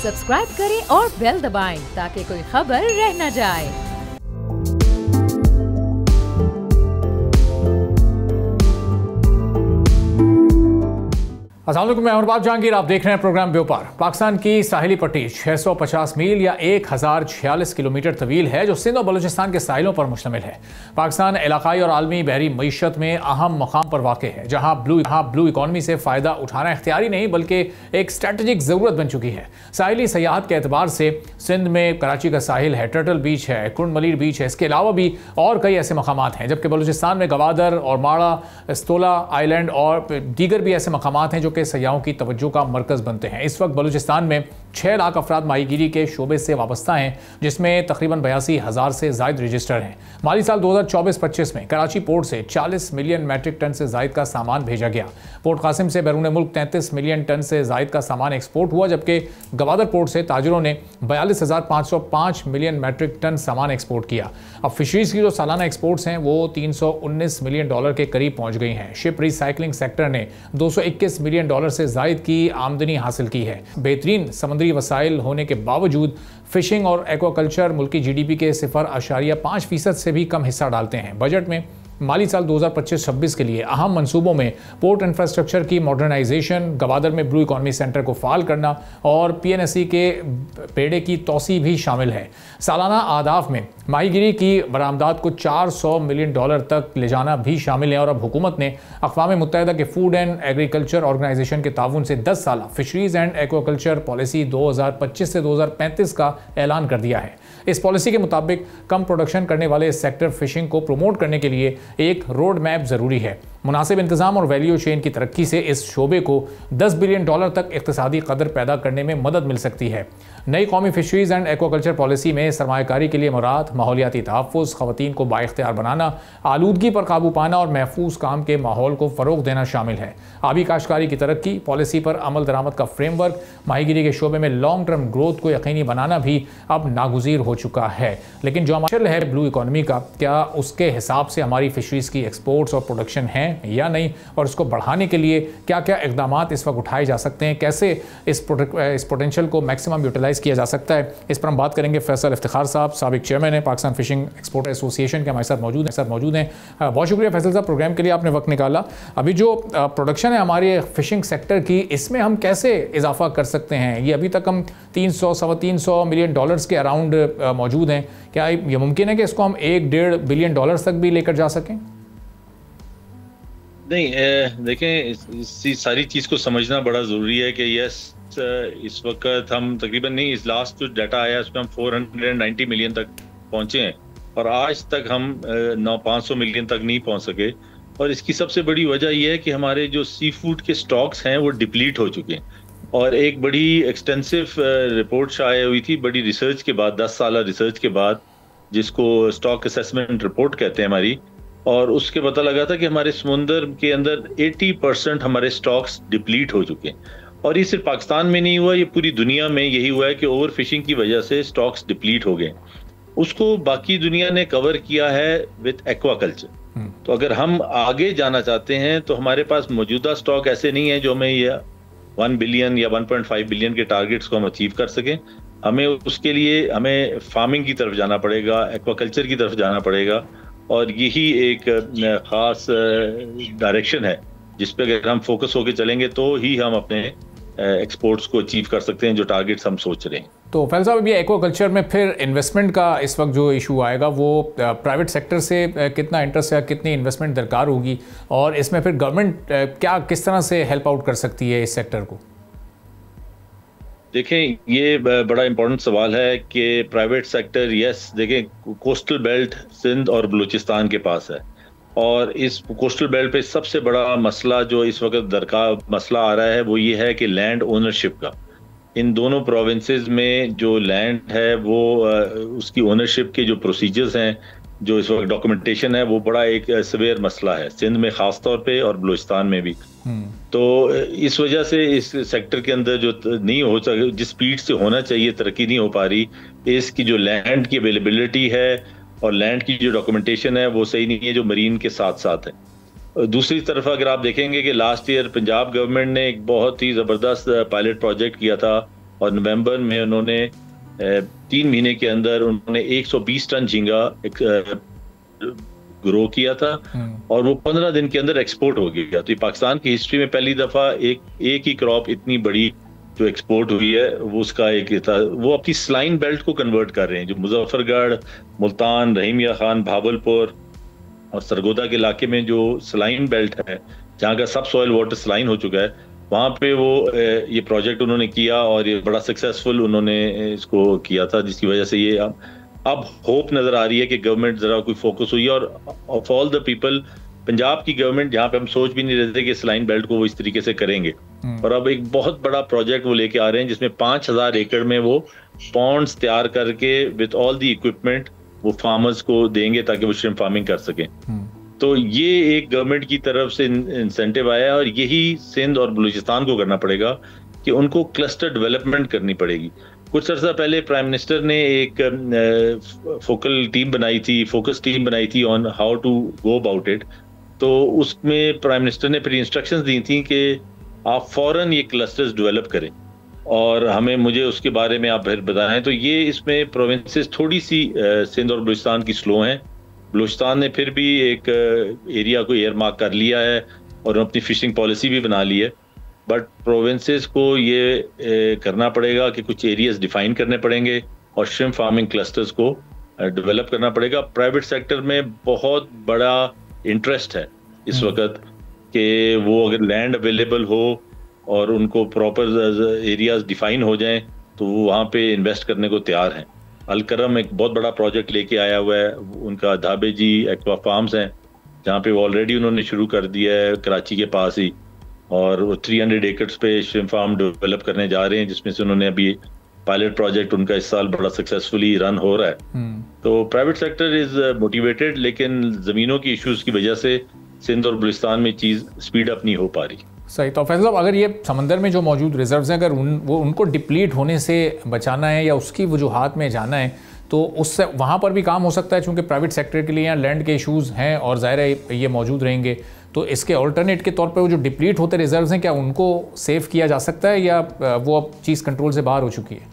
Subscribe करें और bell दबाएं ताकि कोई खबर रह न जाए। अस्सलाम वालेकुम, मैं अमरबाब जहांगीर। आप देख रहे हैं प्रोग्राम व्यापार। पाकिस्तान की साहिली पट्टी 650 मील या 1046 किलोमीटर तवील है जो सिंध और बलूचिस्तान के साहिलों पर मुश्तमिल है। पाकिस्तान इलाकाई और आलमी बहरी मईशत में अहम मकाम पर वाक़ है, जहाँ ब्लू इकॉनमी से फ़ायदा उठाना इख्तियारी नहीं बल्कि एक स्ट्रेटजिक ज़रूरत बन चुकी है। साहिली सयाहत के एतबार से सिंध में कराची का साहिल है, टर्टल बीच है, कुंड मलीर बीच है, इसके अलावा भी और कई ऐसे मकामात हैं, जबकि बलूचिस्तान में गवादर और माड़ा, स्तोला आइलैंड और दीगर भी ऐसे मकामात हैं जो के सयाहों की तवज्जो का मरकज़ बनते हैं। इस वक्त बलूचिस्तान में 6 लाख अफराद माहीगीरी के शोबे से वाबस्ता हैं, जिसमें तकरीबन 82,000 से ज़ायद रजिस्टर हैं। माली साल 2024-25 में कराची पोर्ट से 40 मिलियन मैट्रिक टन से ज़ायद का सामान भेजा गया। पोर्ट कासिम से बैरून मुल्क 33 मिलियन टन से ज़ायद का सामान एक्सपोर्ट हुआ, जबकि गवादर पोर्ट से ताजरों ने 42,505 मिलियन मैट्रिक टन सामान एक्सपोर्ट किया। अब फिशरीज की जो सालाना एक्सपोर्ट्स हैं वो $319 मिलियन के करीब पहुँच गई हैं। शिप रिसाइकलिंग सेक्टर ने $221 मिलियन से जायद की आमदनी हासिल की है। बेहतरीन समुद्री वसाइल होने के बावजूद फिशिंग और एक्वाकल्चर मुल्की GDP के 0.5% से भी कम हिस्सा डालते हैं। बजट में माली साल 2025-26 के लिए अहम मंसूबों में पोर्ट इंफ्रास्ट्रक्चर की मॉडर्नाइजेशन, गवादर में ब्लू इकॉनमी सेंटर को फाल करना और PNSE के बेड़े की तोसी भी शामिल है। सालाना आदाफ में माहीगीरी की बरामदात को $400 मिलियन तक ले जाना भी शामिल है और अब हुकूमत ने अक़वाम मुत्तहिदा के फूड एंड एग्रीकल्चर ऑर्गेनाइजेशन के ताउन से 10 साला फिशरीज एंड एक्वाकल्चर पॉलिसी 2025 से 2035 का ऐलान कर दिया है। इस पॉलिसी के मुताबिक कम प्रोडक्शन करने वाले सेक्टर फिशिंग को प्रमोट करने के लिए एक रोड मैप ज़रूरी है। मुनासिब इंतज़ाम और वैल्यू चेन की तरक्की से इस शोबे को $10 बिलियन तक इक़्तिसादी कदर पैदा करने में मदद मिल सकती है। नई कौमी फिशरीज एंड एक्वाकल्चर पॉलिसी में सरमायाकारी के लिए मुराद माहौलियाती तहफ़्फ़ुज़, ख़वातीन को बाइख्तियार बनाना, आलूदगी पर काबू पाना और महफूज काम के माहौल को फ़रोग़ देना शामिल है। आबी काश्तकारी की तरक्की, पॉलिसी पर अमल दरामद का फ्रेमवर्क, माहीगीरी के शोबे में लॉन्ग टर्म ग्रोथ को यकीनी बनाना भी अब नागुज़ीर हो चुका है। लेकिन जो मशल है ब्लू इकॉनमी का, क्या उसके हिसाब से हमारी फिशरीज़ की एक्सपोर्ट्स और प्रोडक्शन हैं या नहीं, और इसको बढ़ाने के लिए क्या क्या इक़दामात इस वक्त उठाए जा सकते हैं, कैसे इस पोटेंशियल को मैक्सिमम यूटिलाइज़ किया जा सकता है, इस पर हम बात करेंगे। फैसल इफ्तिखार साहब साबिक चेयरमैन है पाकिस्तान फिशिंग एक्सपोर्ट एसोसिएशन के, हमारे साथ मौजूद हैं। बहुत शुक्रिया फैसल साहब, प्रोग्राम के लिए आपने वक्त निकाला। अभी जो प्रोडक्शन है हमारे फिशिंग सेक्टर की, इसमें हम कैसे इजाफा कर सकते हैं? ये अभी तक हम 300-325 मिलियन के अराउंड मौजूद हैं। क्या ये मुमकिन है कि इसको हम $1-1.5 बिलियन तक भी लेकर जा सकें? नहीं, देखें, इस सारी चीज़ को समझना बड़ा ज़रूरी है कि यस, इस वक्त हम तकरीबन नहीं, इस लास्ट जो डाटा आया उसमें हम 490 मिलियन तक पहुंचे हैं और आज तक हम 500 मिलियन तक नहीं पहुंच सके। और इसकी सबसे बड़ी वजह यह है कि हमारे जो सी फूड के स्टॉक्स हैं वो डिप्लीट हो चुके हैं। और एक बड़ी एक्सटेंसिव रिपोर्ट शाया हुई थी, बड़ी रिसर्च के बाद, 10 साल रिसर्च के बाद, जिसको स्टॉक असेसमेंट रिपोर्ट कहते हैं हमारी, और उसके पता लगा था कि हमारे समुंदर के अंदर 80% हमारे स्टॉक्स डिप्लीट हो चुके हैं। और ये सिर्फ पाकिस्तान में नहीं हुआ, ये पूरी दुनिया में यही हुआ है कि ओवर फिशिंग की वजह से स्टॉक्स डिप्लीट हो गए। उसको बाकी दुनिया ने कवर किया है विद एक्वाकल्चर। तो अगर हम आगे जाना चाहते हैं तो हमारे पास मौजूदा स्टॉक ऐसे नहीं है जो हमें ये 1 बिलियन या 1.5 बिलियन के टारगेट्स को हम अचीव कर सकें। हमें उसके लिए हमें फार्मिंग की तरफ जाना पड़ेगा, एक्वाकल्चर की तरफ जाना पड़ेगा, और यही एक ख़ास डायरेक्शन है जिस पे अगर हम फोकस होकर चलेंगे तो ही हम अपने एक्सपोर्ट्स को अचीव कर सकते हैं जो टारगेट्स हम सोच रहे हैं। तो फैसल साहब, ये एक्वाकल्चर में फिर इन्वेस्टमेंट का इस वक्त जो इशू आएगा वो प्राइवेट सेक्टर से कितना इंटरेस्ट या कितनी इन्वेस्टमेंट दरकार होगी, और इसमें फिर गवर्नमेंट क्या किस तरह से हेल्प आउट कर सकती है इस सेक्टर को? देखें, ये बड़ा इंपॉर्टेंट सवाल है कि प्राइवेट सेक्टर, यस, देखें, कोस्टल बेल्ट सिंध और बलूचिस्तान के पास है, और इस कोस्टल बेल्ट पे सबसे बड़ा मसला जो इस वक्त दरकार मसला आ रहा है वो ये है कि लैंड ओनरशिप का। इन दोनों प्रोविंसेस में जो लैंड है वो उसकी ओनरशिप के जो प्रोसीजर्स हैं, जो इस वक्त डॉक्यूमेंटेशन है, वो बड़ा एक सवेयर मसला है, सिंध में खास तौर पे और बलूचिस्तान में भी। तो इस वजह से इस सेक्टर के अंदर जो नहीं हो सके, जिस स्पीड से होना चाहिए तरक्की नहीं हो पा रही। इसकी जो लैंड की अवेलेबिलिटी है और लैंड की जो डॉक्यूमेंटेशन है वो सही नहीं है, जो मरीन के साथ साथ है। दूसरी तरफ अगर आप देखेंगे कि लास्ट ईयर पंजाब गवर्नमेंट ने एक बहुत ही ज़बरदस्त पायलट प्रोजेक्ट किया था और नवंबर में उन्होंने 3 महीने के अंदर उन्होंने 120 टन झींगा ग्रो किया था और वो 15 दिन के अंदर एक्सपोर्ट हो गया। तो ये पाकिस्तान की हिस्ट्री में पहली दफा एक ही क्रॉप इतनी बड़ी जो एक्सपोर्ट हुई है वो उसका एक था। वो अपनी स्लाइन बेल्ट को कन्वर्ट कर रहे हैं, जो मुजफ्फरगढ़, मुल्तान, रहीमिया खान, भावलपुर और सरगोदा के इलाके में जो स्लाइन बेल्ट है, जहाँ का सब सॉइल वाटर स्लाइन हो चुका है, वहाँ पे वो ये प्रोजेक्ट उन्होंने किया और ये बड़ा सक्सेसफुल उन्होंने इसको किया था, जिसकी वजह से ये अब होप नजर आ रही है कि गवर्नमेंट जरा कोई फोकस हुई है। और of all the people, Punjab की गवर्नमेंट, जहाँ पे हम सोच भी नहीं रहे थे कि स्लाइन बेल्ट को वो इस तरीके से करेंगे, और अब एक बहुत बड़ा प्रोजेक्ट वो लेके आ रहे हैं जिसमें 5000 एकड़ में वो पॉन्ड्स तैयार करके विद ऑल दी इक्विपमेंट वो फार्मर्स को देंगे ताकि वो श्रिम्प फार्मिंग कर सकें। तो ये एक गवर्नमेंट की तरफ से इंसेंटिव आया है और यही सिंध और बलूचिस्तान को करना पड़ेगा कि उनको क्लस्टर डेवलपमेंट करनी पड़ेगी। कुछ अर्सा पहले प्राइम मिनिस्टर ने एक फोकस टीम बनाई थी on how to go about it. तो उसमें प्राइम मिनिस्टर ने फिर इंस्ट्रक्शंस दी थी कि आप फौरन ये क्लस्टर्स डेवलप करें और मुझे उसके बारे में आप फिर बताएं। तो ये इसमें प्रोविंसेस थोड़ी सी सिंध और बलूचिस्तान की स्लो हैं। बलूचिस्तान ने फिर भी एक एरिया को एयर मार्क कर लिया है और अपनी फिशिंग पॉलिसी भी बना ली है, बट प्रोविंसेस को ये करना पड़ेगा कि कुछ एरियाज डिफाइन करने पड़ेंगे और श्रिम्प फार्मिंग क्लस्टर्स को डेवलप करना पड़ेगा। प्राइवेट सेक्टर में बहुत बड़ा इंटरेस्ट है इस वक्त कि वो अगर लैंड अवेलेबल हो और उनको प्रॉपर एरियाज डिफाइन हो जाएं तो वो वहाँ पे इन्वेस्ट करने को तैयार हैं। अलकरम एक बहुत बड़ा प्रोजेक्ट लेके आया हुआ है, उनका धाबे जी एक्वा फार्म्स हैं जहाँ पे वो ऑलरेडी उन्होंने शुरू कर दिया है कराची के पास ही, और वो 300 एकर्स पे श्रिम्प फार्म डेवलप करने जा रहे हैं, जिसमें से उन्होंने अभी पायलट प्रोजेक्ट उनका इस साल बड़ा सक्सेसफुली रन हो रहा है। तो प्राइवेट सेक्टर इज मोटिवेटेड, लेकिन जमीनों की इश्यूज की वजह से सिंध और बलूचिस्तान में चीज स्पीड अप नहीं हो पा रही। सही। तो फैसल साहब, अगर ये समंदर में जो मौजूद रिजर्व्स हैं, अगर उनको डिप्लीट होने से बचाना है या उसकी वजूहात में जाना है, तो उससे वहाँ पर भी काम हो सकता है, चूँकि प्राइवेट सेक्टर के लिए यहाँ लैंड के इशूज़ हैं और ज़ाहिर है ये मौजूद रहेंगे। तो इसके ऑल्टरनेट के तौर पे वो जो डिप्लीट होते रिजर्व्स हैं, क्या उनको सेव किया जा सकता है या वो अब चीज़ कंट्रोल से बाहर हो चुकी है?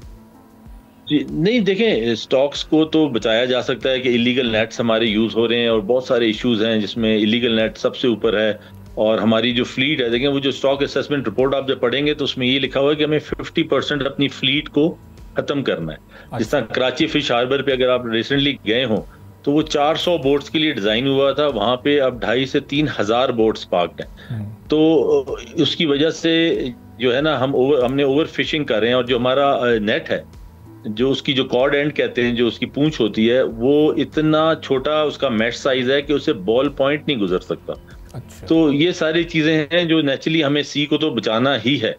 जी नहीं, देखें, स्टॉक्स को तो बचाया जा सकता है कि इलीगल नेट्स हमारे यूज़ हो रहे हैं और बहुत सारे इश्यूज हैं जिसमें इलीगल नेट सबसे ऊपर है। और हमारी जो फ्लीट है, देखें, वो जो स्टॉक असेसमेंट रिपोर्ट आप जब पढ़ेंगे तो उसमें ये लिखा हुआ है कि हमें 50% अपनी फ्लीट को खत्म करना है। जिस तरह कराची फिश हार्बर पे अगर आप रिसेंटली गए हो तो वो 400 बोट्स के लिए डिजाइन हुआ था, वहां पे अब 2,500 से 3,000 बोट्स पार्क्ड हैं। तो उसकी वजह से जो है ना, हमने ओवर फिशिंग कर रहे हैं और जो हमारा नेट है, जो उसकी जो कॉर्ड एंड कहते हैं, जो उसकी पूंछ होती है, वो इतना छोटा उसका मैश साइज है कि उसे बॉल पॉइंट नहीं गुजर सकता। अच्छा। तो ये सारी चीजें हैं जो नेचुरली हमें सी को तो बचाना ही है,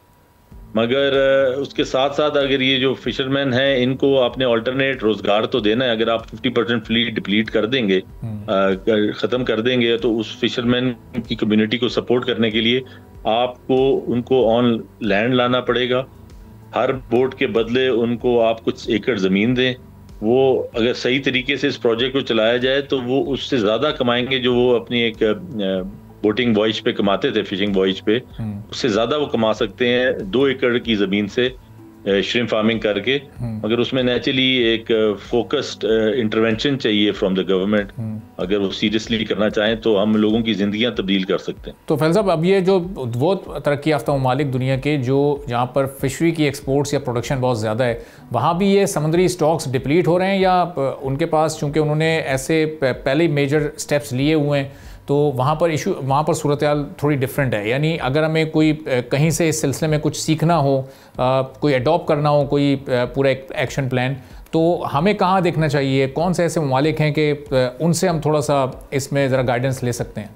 मगर उसके साथ साथ अगर ये जो फिशरमैन हैं इनको आपने अल्टरनेट रोजगार तो देना है। अगर आप 50% फ्लीट डिप्लीट कर देंगे, खत्म कर देंगे, तो उस फिशरमैन की कम्युनिटी को सपोर्ट करने के लिए आपको उनको ऑन लैंड लाना पड़ेगा। हर बोट के बदले उनको आप कुछ एकड़ जमीन दें। वो अगर सही तरीके से इस प्रोजेक्ट को चलाया जाए तो वो उससे ज्यादा कमाएंगे जो वो अपनी एक बोटिंग वॉयज पे कमाते थे, फिशिंग वॉयज पे, उससे ज्यादा वो कमा सकते हैं 2 एकड़ की जमीन से श्रिम्प फार्मिंग करके। मगर उसमें नेचुरली एक फोकस्ड इंटरवेंशन चाहिए फ्रॉम द गवर्नमेंट। अगर वो सीरियसली करना चाहें तो हम लोगों की जिंदगियां तब्दील कर सकते हैं। तो फैसल साहब, अब ये जो वो तरक्की याफ्ता ममालिक दुनिया के जो जहाँ पर फिशरी की एक्सपोर्ट्स या प्रोडक्शन बहुत ज़्यादा है, वहाँ भी ये समुद्री स्टॉक्स डिप्लीट हो रहे हैं या उनके पास, चूँकि उन्होंने ऐसे पहले मेजर स्टेप्स लिए हुए हैं, तो वहाँ पर सूरत हाल थोड़ी डिफरेंट है? यानी अगर हमें कोई कहीं से इस सिलसिले में कुछ सीखना हो, कोई अडॉप्ट करना हो, कोई पूरा एक्शन प्लान, तो हमें कहाँ देखना चाहिए? कौन से ऐसे ममालिक हैं कि उनसे हम थोड़ा सा इसमें ज़रा गाइडेंस ले सकते हैं?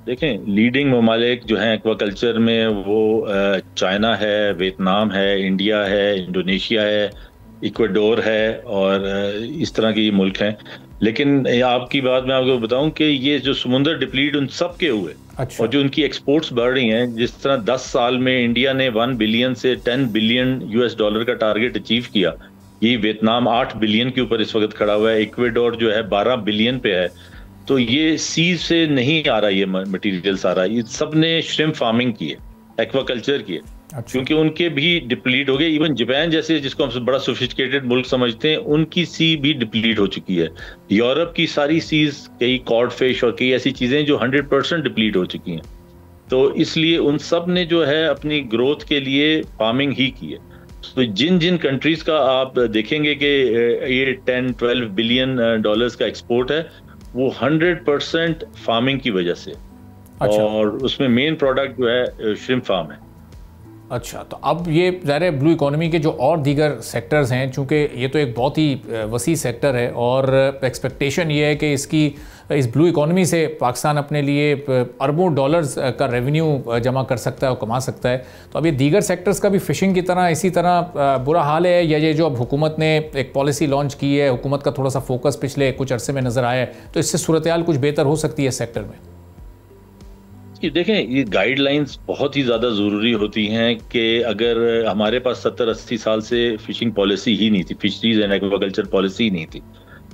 देखें, लीडिंग ममालिक जो हैं एक्वाकल्चर में, वो चाइना है, वियतनाम है, इंडिया है, इंडोनेशिया है, इक्वाडोर है और इस तरह के ये मुल्क हैं। लेकिन आपकी बात मैं आपको बताऊं कि ये जो समुद्र डिप्लीट उन सब के हुए, अच्छा, और जो उनकी एक्सपोर्ट्स बढ़ रही हैं, जिस तरह 10 साल में इंडिया ने 1 बिलियन से 10 बिलियन US डॉलर का टारगेट अचीव किया, ये वियतनाम 8 बिलियन के ऊपर इस वक्त खड़ा हुआ है, इक्वाडोर जो है 12 बिलियन पे है। तो ये सी से नहीं आ रहा, ये मटीरियल सारा, ये सब ने श्रिम्प फार्मिंग की है, एक्वाकल्चर की है। क्योंकि उनके भी डिप्लीट हो गए। इवन जापान जैसे, जिसको हम बड़ा सोफिस्टिकेटेड मुल्क समझते हैं, उनकी सी भी डिप्लीट हो चुकी है। यूरोप की सारी सीज, कई कॉड फिश और कई ऐसी चीजें जो 100% डिप्लीट हो चुकी हैं। तो इसलिए उन सब ने जो है अपनी ग्रोथ के लिए फार्मिंग ही की है। तो जिन जिन कंट्रीज का आप देखेंगे कि ये 10-12 बिलियन डॉलर्स का एक्सपोर्ट है, वो 100% फार्मिंग की वजह से। अच्छा। और उसमें मेन प्रोडक्ट जो है श्रिम्प फार्म है। अच्छा, तो अब ये ज़ाहिर है ब्लू इकोनॉमी के जो और दीगर सेक्टर्स हैं, चूँकि ये तो एक बहुत ही वसी सेक्टर है और एक्सपेक्टेशन ये है कि इस ब्लू इकोनॉमी से पाकिस्तान अपने लिए अरबों डॉलर्स का रेवेन्यू जमा कर सकता है और कमा सकता है। तो अब ये दीगर सेक्टर्स का भी फिशिंग की तरह इसी तरह बुरा हाल है, या ये जो अब हुकूमत ने एक पॉलिसी लॉन्च की है, हुकूमत का थोड़ा सा फोकस पिछले कुछ अरसे में नज़र आया है, तो इससे सूरत हाल कुछ बेहतर हो सकती है इस सेक्टर में? देखें, ये गाइडलाइंस बहुत ही ज़्यादा ज़रूरी होती हैं कि अगर हमारे पास 70-80 साल से फिशिंग पॉलिसी ही नहीं थी, फिशरीज एंड एक्वाकल्चर पॉलिसी ही नहीं थी,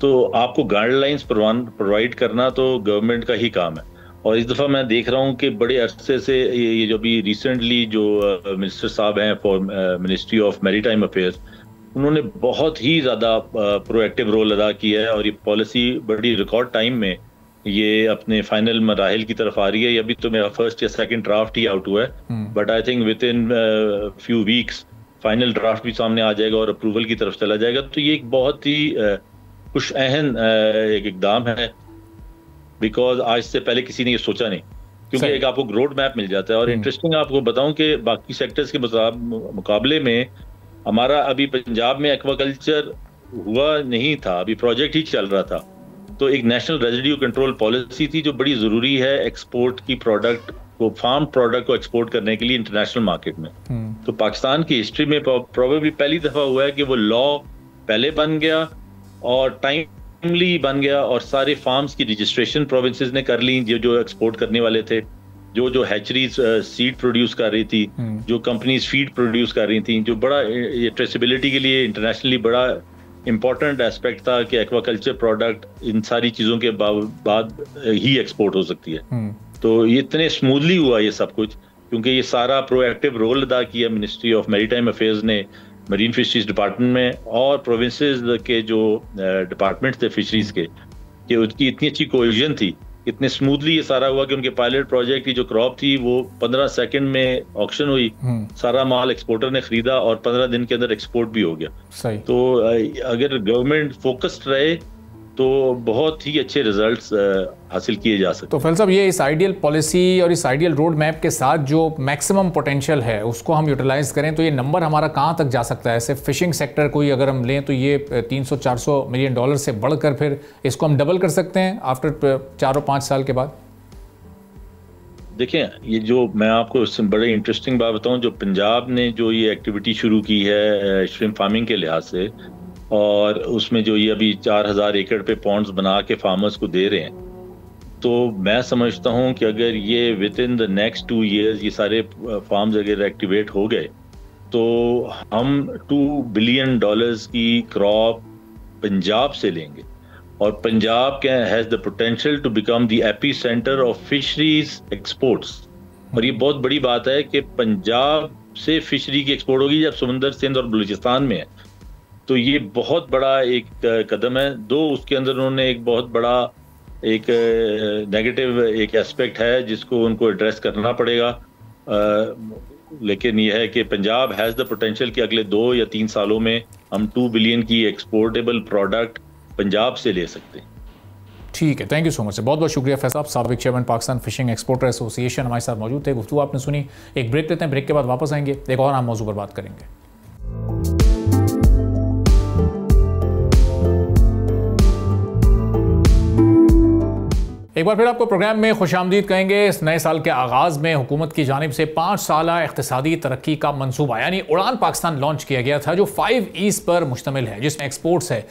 तो आपको गाइडलाइंस प्रोवाइड करना तो गवर्नमेंट का ही काम है। और इस दफ़ा मैं देख रहा हूँ कि बड़े अरसे से ये जो अभी रिसेंटली जो मिनिस्टर साहब हैं for ministry of maritime affairs, उन्होंने बहुत ही ज़्यादा प्रोएक्टिव रोल अदा किया है और ये पॉलिसी बड़ी रिकॉर्ड टाइम में ये अपने फाइनल मराहिल की तरफ आ रही है। अभी तो मेरा फर्स्ट या सेकंड ड्राफ्ट ही आउट हुआ है, but I think with in few weeks final draft भी सामने आ जाएगा और अप्रूवल की तरफ चला जाएगा। तो ये एक बहुत ही खुश अहन एक इकदाम है, बिकॉज आज से पहले किसी ने ये सोचा नहीं, क्योंकि एक आपको रोड मैप मिल जाता है। और इंटरेस्टिंग आपको बताऊं कि बाकी सेक्टर्स के मुकाबले में हमारा अभी पंजाब में एक्वाकल्चर हुआ नहीं था, अभी प्रोजेक्ट ही चल रहा था। तो एक नेशनल रेजिड्यू कंट्रोल पॉलिसी थी जो बड़ी जरूरी है एक्सपोर्ट की प्रोडक्ट को, फार्म प्रोडक्ट को एक्सपोर्ट करने के लिए इंटरनेशनल मार्केट में। तो पाकिस्तान की हिस्ट्री में प्रोबेबली पहली दफा हुआ है कि वो लॉ पहले बन गया और टाइमली बन गया और सारे फार्म्स की रजिस्ट्रेशन प्रोविंसेस ने कर ली, जो एक्सपोर्ट करने वाले थे, जो हैचरीज सीड प्रोड्यूस कर रही थी, जो कंपनीज फीड प्रोड्यूस कर रही थी, जो बड़ा ये ट्रेसेबिलिटी के लिए इंटरनेशनली बड़ा इम्पॉर्टेंट एस्पेक्ट था कि एक्वाकल्चर प्रोडक्ट इन सारी चीज़ों के बाद ही एक्सपोर्ट हो सकती है। तो ये इतने स्मूथली हुआ ये सब कुछ, क्योंकि ये सारा प्रोएक्टिव रोल अदा किया मिनिस्ट्री ऑफ मैरीटाइम अफेयर्स ने, मरीन फिशरीज डिपार्टमेंट में और प्रोविंसेस के जो डिपार्टमेंट्स थे फिशरीज के, कि उनकी इतनी अच्छी कोहेजन थी, इतने स्मूथली ये सारा हुआ कि उनके पायलट प्रोजेक्ट की जो क्रॉप थी वो 15 सेकंड में ऑक्शन हुई, सारा माल एक्सपोर्टर ने खरीदा और 15 दिन के अंदर एक्सपोर्ट भी हो गया। सही। तो अगर गवर्नमेंट फोकस्ड रहे तो बहुत ही अच्छे रिजल्ट्स हासिल किए जा सकते। तो फैसल साहब, ये इस आइडियल पॉलिसी और इस आइडियल रोड मैप के साथ जो मैक्सिमम पोटेंशियल है उसको हम यूटिलाइज करें तो ये नंबर हमारा कहाँ तक जा सकता है? ऐसे फिशिंग सेक्टर कोई अगर हम लें तो ये 300-400 मिलियन डॉलर से बढ़कर फिर इसको हम डबल कर सकते हैं आफ्टर 4-5 साल के बाद? देखें, ये जो मैं आपको बड़े इंटरेस्टिंग बात बताऊं, जो पंजाब ने जो ये एक्टिविटी शुरू की है श्रिम्प फार्मिंग के लिहाज से, और उसमें जो ये अभी 4000 एकड़ पे पॉन्ड्स बना के फार्मर्स को दे रहे हैं, तो मैं समझता हूं कि अगर ये with in the next 2 years ये सारे फार्म्स अगर एक्टिवेट हो गए तो हम $2 बिलियन की क्रॉप पंजाब से लेंगे। और Punjab has the potential to become the epicentre of fisheries exports. और ये बहुत बड़ी बात है कि पंजाब से फिशरी की एक्सपोर्ट होगी जब समुंदर, सिंध और बलूचिस्तान में है। तो ये बहुत बड़ा एक कदम है। दो उसके अंदर उन्होंने एक बहुत बड़ा एक नेगेटिव एक एस्पेक्ट है जिसको उनको एड्रेस करना पड़ेगा, लेकिन यह है कि पंजाब हैज़ द पोटेंशियल कि अगले 2 या 3 सालों में हम 2 बिलियन की एक्सपोर्टेबल प्रोडक्ट पंजाब से ले सकते हैं। ठीक है, थैंक यू सो मच। बहुत बहुत शुक्रिया फैसल साहब, साबिक chairman Pakistan fishing exporter association हमारे साथ मौजूद थे। गुफ्तगू आपने सुनी। एक ब्रेक लेते हैं, ब्रेक के बाद वापस आएंगे, एक और अहम मौजू पर बात करेंगे। एक बार फिर आपको प्रोग्राम में खुशामदीद कहेंगे। इस नए साल के आगाज़ में हुकूमत की जानिब से 5 साला इक़्तिसादी तरक्की का मंसूबा यानी उड़ान पाकिस्तान लॉन्च किया गया था, जो 5 E's पर मुश्तमिल है, जिसमें एक्सपोर्ट्स है,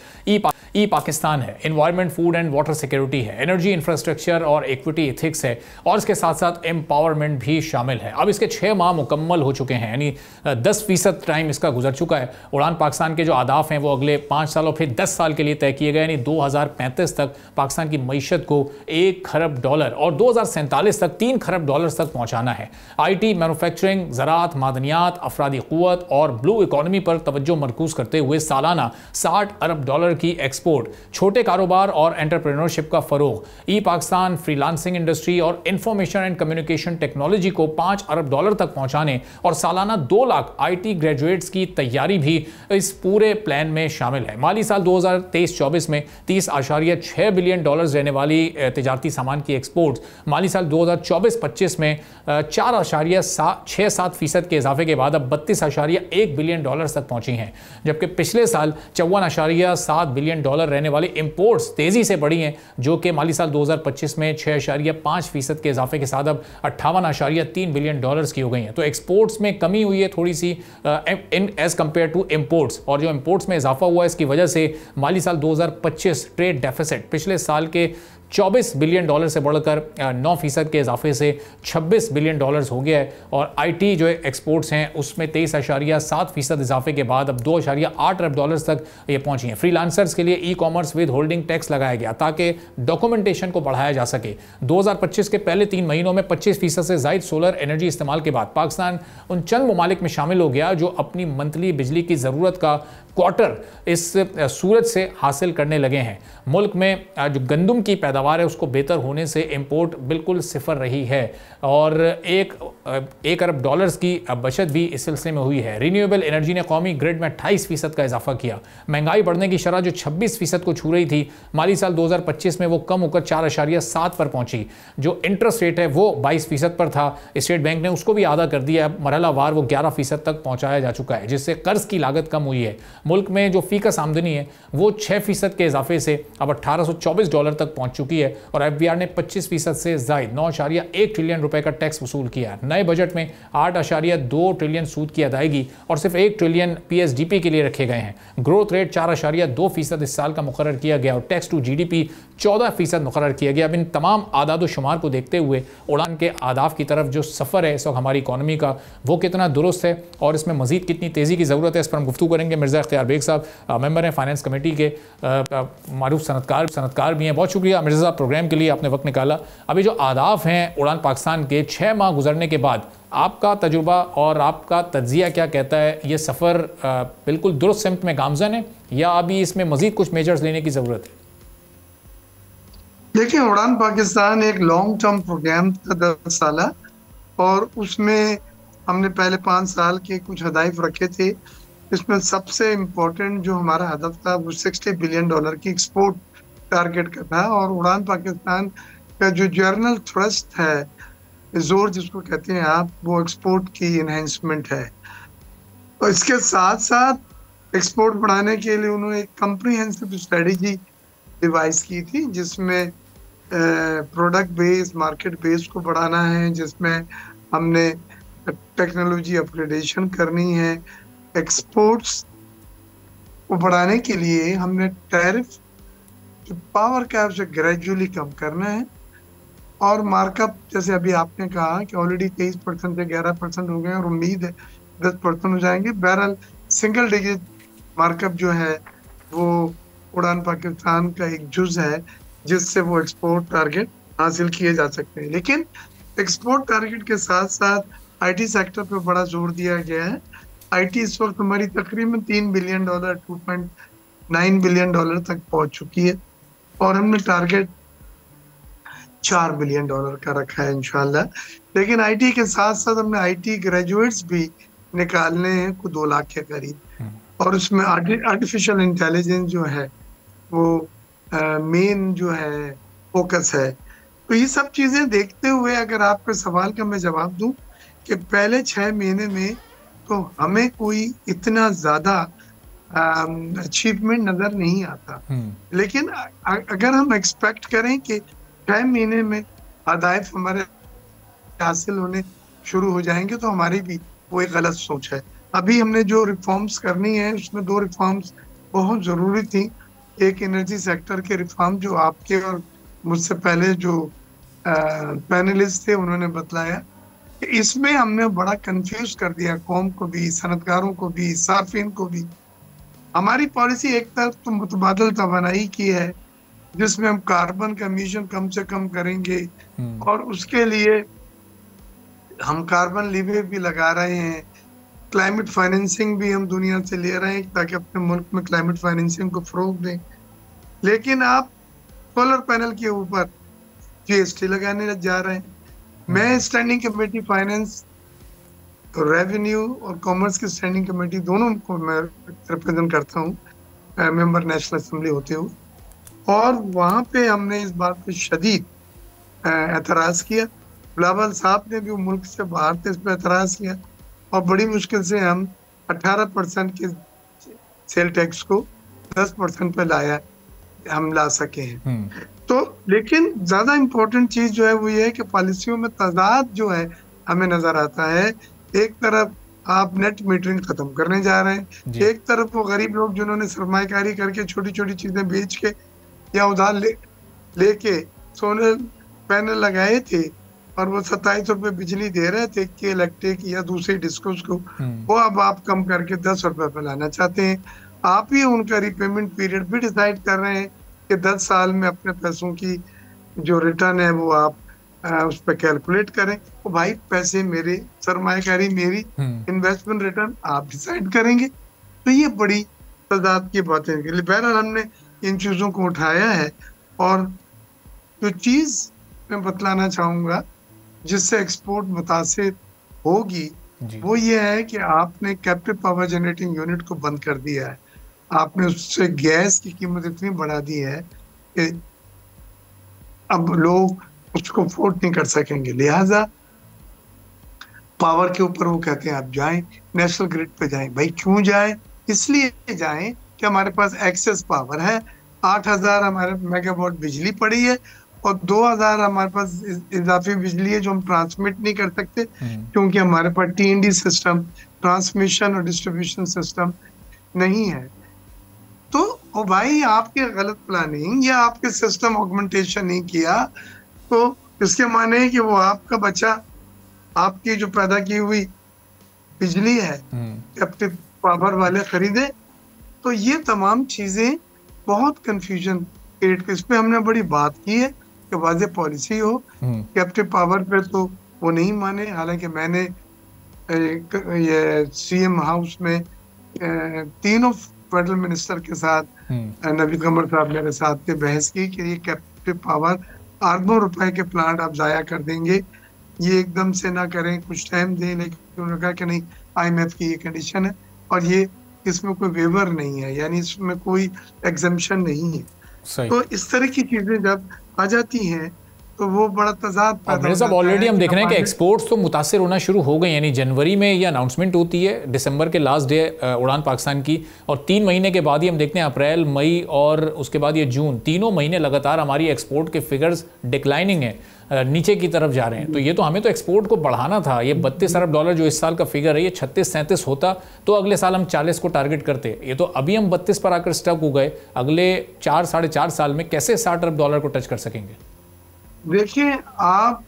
ई पाकिस्तान है, environment, food and water security है, एनर्जी इंफ्रास्ट्रक्चर और इक्विटी एथिक्स है, और इसके साथ साथ एम्पावरमेंट भी शामिल है। अब इसके 6 माह मुकम्मल हो चुके हैं, यानी 10% टाइम इसका गुजर चुका है। उड़ान पाकिस्तान के जो अहदाफ हैं वो अगले 5 साल और फिर 10 साल के लिए तय किए गए, यानी 2035 तक पाकिस्तान की मईशत को $1 खरब और 2047 तक $3 खरब तक पहुंचाना है। IT, मैन्युफैक्चरिंग, ज़राअत, मादनियात, अफरादी क़ुव्वत और ब्लू इकॉनमी पर तवज्जो मरकूज करते हुए सालाना $60 अरब की एक्सपोर्ट, छोटे कारोबार और एंटरप्रेन्योरशिप का फरोग, ई पाकिस्तान फ्रीलांसिंग इंडस्ट्री और इंफॉर्मेशन एंड कम्युनिकेशन टेक्नोलॉजी को $5 अरब तक पहुंचाने और सालाना 2 लाख IT ग्रेजुएट्स की तैयारी भी इस पूरे प्लान में शामिल है। माली साल 2023-24 में $30.6 बिलियन रहने वाली तिजारती सामान की एक्सपोर्ट्स माली साल 2024-25 में 4.67% के इजाफे के बाद अब $32.1 बिलियन तक पहुंची हैं, जबकि पिछले साल $54.7 बिलियन रहने वाली इंपोर्ट्स तेजी से बढ़ी हैं, जो कि माली साल 2025 में 6.5% के इजाफे के साथ अब $58.3 बिलियन की हो गई हैं। तो एक्सपोर्ट्स में कमी हुई है थोड़ी सी एज कंपेयर टू इंपोर्ट्स, और जो इंपोर्ट्स में इजाफा हुआ है इसकी वजह से माली साल 2025 ट्रेड डेफिसिट पिछले साल के $24 बिलियन से बढ़कर 9% के इजाफे से $26 बिलियन हो गया है, और IT जो एक्सपोर्ट्स हैं उसमें 23.7% इजाफे के बाद अब $2.8 अरब तक ये पहुंची हैं। फ्रीलांसर्स के लिए ई-कॉमर्स विद होल्डिंग टैक्स लगाया गया ताकि डॉक्यूमेंटेशन को बढ़ाया जा सके। 2025 के पहले 3 महीनों में 25% से ज़ायद सोलर एनर्जी इस्तेमाल के बाद पाकिस्तान उन चंद ममालिक में शामिल हो गया जो अपनी मंथली बिजली की ज़रूरत का क्वार्टर इस सूरज से हासिल करने लगे हैं। मुल्क में जो गंदम की पैदावार है उसको बेहतर होने से इंपोर्ट बिल्कुल सिफर रही है, और $1 अरब की बचत भी इस सिलसिले में हुई है। रीन्यूएबल एनर्जी ने कौमी ग्रिड में 28% का इजाफा किया। महंगाई बढ़ने की शरह जो 26% को छू रही थी माली साल 2025 में वो कम होकर 4.7 पर पहुंची। जो इंटरेस्ट रेट है वो 22% पर था, स्टेट बैंक ने उसको भी आधा कर दिया, मरहलावार वो 11% तक पहुंचाया जा चुका है, जिससे कर्ज की लागत कम हुई है। मुल्क में जो फीकस आमदनी है वो 6% के इजाफे से अब $1824 तक पहुंच चुकी है, और FBR ने 25% से ज़ायद $9.1 ट्रिलियन का टैक्स वसूल किया है। नए बजट में 8.2 ट्रिलियन सूद की अदायगी और सिर्फ 1 ट्रिलियन PSDP के लिए रखे गए हैं। ग्रोथ रेट 4.2% इस साल का मुकर्रर किया गया, और टैक्स टू GDP 14% मुकर्रर किया गया। अब इन तमाम आदाद शुमार को देखते हुए उड़ान के आदाफ की तरफ जो सफ़र है इस वक्त हमारी इकॉनमी का वो कितना दुरुस्त है और इसमें मज़ीद कितनी तेज़ी की ज़रूरत है, इस पर हम गुफ्तगू करेंगे। मिर्ज़ा इख्तियार बेग साहब मेंबर हैं फाइनेंस कमेटी के, मारूफ सनतकार भी हैं। बहुत शुक्रिया मिर्ज़ा साहब, प्रोग्राम के लिए आपने वक्त निकाला। अभी जो आदाफ हैं उड़ान पाकिस्तान के 6 माह गुजरने के बाद आपका तजुर्बा और आपका तज्जिया क्या कहता है? ये सफ़र बिल्कुल दुरुस्त सिमत में गामज़न है या अभी इसमें मज़ीद कुछ मेजर्स लेने की ज़रूरत है? देखिए, उड़ान पाकिस्तान एक लॉन्ग टर्म प्रोग्राम था 10 साल, और उसमें हमने पहले 5 साल के कुछ हदायफ रखे थे। इसमें सबसे इम्पोर्टेंट जो हमारा हदफ था वो $60 बिलियन की एक्सपोर्ट टारगेट का था, और उड़ान पाकिस्तान का जो जर्नल थ्रस्ट है, जोर जिसको कहते हैं आप, वो एक्सपोर्ट की इन्हेंसमेंट है। और इसके साथ साथ एक्सपोर्ट बढ़ाने के लिए उन्होंने एक कम्प्रीहेंसिव स्ट्रेटजी डिवाइस की थी, जिसमें प्रोडक्ट बेस, मार्केट बेस को बढ़ाना है, जिसमें हमने टेक्नोलॉजी अपग्रेडेशन करनी है। एक्सपोर्ट्स को बढ़ाने के लिए हमने टैरिफ जो पावर कैप से ग्रेजुअली कम करना है, और मार्कअप जैसे अभी आपने कहा कि ऑलरेडी 23% से 11% हो गए और उम्मीद है 10% हो जाएंगे। बहरहाल सिंगल डिजिट मार्कअप जो है वो उड़ान पाकिस्तान का एक जुज है जिससे वो एक्सपोर्ट टारगेट हासिल किए जा सकते हैं। लेकिन एक्सपोर्ट टारगेट के साथ साथ IT सेक्टर पे बड़ा जोर दिया गया है। IT इस वक्त हमारी तकरीबन $3 बिलियन, $2.9 बिलियन तक पहुंच चुकी है, और हमने टारगेट $4 बिलियन का रखा है इंशाल्लाह। लेकिन IT के साथ साथ हमने IT ग्रेजुएट्स भी निकालने हैं को 2 लाख के करीब, और उसमें आर्टिफिशियल इंटेलिजेंस जो है वो मेन जो है फोकस है। तो ये सब चीज़ें देखते हुए अगर आपके सवाल का मैं जवाब दूं कि पहले 6 महीने में तो हमें कोई इतना ज़्यादा अचीवमेंट नज़र नहीं आता, लेकिन अगर हम एक्सपेक्ट करें कि 6 महीने में हदायफ हमारे हासिल होने शुरू हो जाएंगे तो हमारी भी वो एक गलत सोच है। अभी हमने जो रिफॉर्म्स करनी है उसमें 2 रिफॉर्म्स बहुत ज़रूरी थी। एक एनर्जी सेक्टर के रिफॉर्म जो आपके और मुझसे पहले जो पैनलिस्ट थे उन्होंने बतलाया, कि इसमें हमने बड़ा कंफ्यूज कर दिया कौम को भी, सनतकारों को भी, सार्फिन को भी। हमारी पॉलिसी एक तरफ तो मुतबादल तवानाई की है, जिसमें हम कार्बन का एमिशन कम से कम करेंगे, और उसके लिए हम कार्बन लीवे भी लगा रहे हैं। क्लाइमेट फाइनेंसिंग भी हम दुनिया से ले रहे हैं ताकि अपने मुल्क में क्लाइमेट फाइनेंसिंग को फरोग दें। लेकिन आप सोलर पैनल के ऊपर जीएसटी लगाने जा रहे हैं। मैं स्टैंडिंग कमेटी फाइनेंस, रेवेन्यू और कॉमर्स की स्टैंडिंग कमेटी दोनों को मैं रिप्रेजेंट करता हूँ, मेंबर नेशनल असेंबली होते हुए, और वहाँ पे हमने इस बात पे शदीद एतराज़ किया। बिलावल साहब ने भी मुल्क से बाहर थे, इस पर एतराज़ किया, और बड़ी मुश्किल से हम 18% के सेल टैक्स को 10% पे लाया, हम ला सके हैं। तो लेकिन ज्यादा इम्पोर्टेंट चीज जो है वो ये है कि पॉलिसियों में तजाद जो है हमें नजर आता है। एक तरफ आप नेट मीटरिंग खत्म करने जा रहे हैं, एक तरफ वो गरीब लोग जिन्होंने सरमायाकारी करके छोटी छोटी चीजें बेच के या उधार लेके सोलर पैनल लगाए थे और वो 27 रुपए बिजली दे रहे थे कि इलेक्ट्रिक या दूसरी डिस्कोस को, वो अब आप कम करके 10 रुपए पे लाना चाहते हैं। आप ही उनका रिपेमेंट पीरियड भी डिसाइड कर रहे हैं कि 10 साल में अपने पैसों की जो रिटर्न है वो आप उस पर कैलकुलेट करें। तो भाई पैसे मेरे, सरमायाकारी मेरी, इन्वेस्टमेंट रिटर्न आप डिसाइड करेंगे। तो ये बड़ी तजाद की बातें हैं। बहरहाल हमने इन चीज़ों को उठाया है, और जो चीज़ मैं बतलाना चाहूँगा जिससे एक्सपोर्ट मुतासिर होगी वो ये है कि आपने कैप्टिव पावर जनरेटिंग यूनिट को बंद कर दिया है। आपने उससे गैस की कीमत इतनी बढ़ा दी है कि अब लोग उसको अफोर्ड नहीं कर सकेंगे। लिहाजा पावर के ऊपर वो कहते हैं आप जाएं, नेशनल ग्रिड पे जाएं। भाई क्यों जाएं? इसलिए जाएं कि हमारे पास एक्सेस पावर है। 8000 हमारे मेगावाट बिजली पड़ी है और 2000 हमारे पास इजाफी बिजली है जो हम ट्रांसमिट नहीं कर सकते क्योंकि हमारे पास टीएनडी सिस्टम, ट्रांसमिशन और डिस्ट्रीब्यूशन सिस्टम नहीं है। तो ओ भाई आपके गलत प्लानिंग या आपके सिस्टम ऑगमेंटेशन नहीं किया तो इसके माने है कि वो आपका बच्चा, आपकी जो पैदा की हुई बिजली है कैप्टिव पावर वाले खरीदे। तो ये तमाम चीजें बहुत कंफ्यूजन क्रिएट कर, इस पे हमने बड़ी बात की है कि वाज़ेह पॉलिसी हो। कैप्टिव पावर पे तो वो नहीं माने, हालांकि मैंने ये सीएम हाउस में तीनों फेडरल मिनिस्टर के साथ, नवीद कमर साहब मेरे साथ थे, बहस की कि ये कैप्टिव पावर अरबों रुपए के प्लांट आप जाया कर देंगे, ये एकदम से ना करें, कुछ टाइम दें। लेकिन उन्होंने कहा कि नहीं, IMF की ये कंडीशन है और ये इसमें कोई वेवर नहीं है, यानी इसमें कोई एग्जम्पशन नहीं है। तो इस तरह की चीजें जब आ जाती हैं तो वो बड़ा तजाद पैदा होता है। ऑलरेडी हम देख रहे हैं कि एक्सपोर्ट्स तो मुतासिर होना शुरू हो गए, यानी जनवरी में ये अनाउंसमेंट होती है, दिसंबर के लास्ट डे उड़ान पाकिस्तान की, और 3 महीने के बाद ही हम देखते हैं अप्रैल, मई और उसके बाद ये जून, तीनों महीने लगातार हमारी एक्सपोर्ट के फिगर्स डिक्लाइनिंग है, नीचे की तरफ जा रहे हैं। तो ये तो हमें तो एक्सपोर्ट को बढ़ाना था। ये 32 अरब डॉलर जो इस साल का फिगर है, ये 36-37 होता तो अगले साल हम 40 को टारगेट करते। ये तो अभी हम 32 पर आकर स्टक हो गए। अगले 4-4.5 साल में कैसे 60 अरब डॉलर को टच कर सकेंगे? देखिए, आप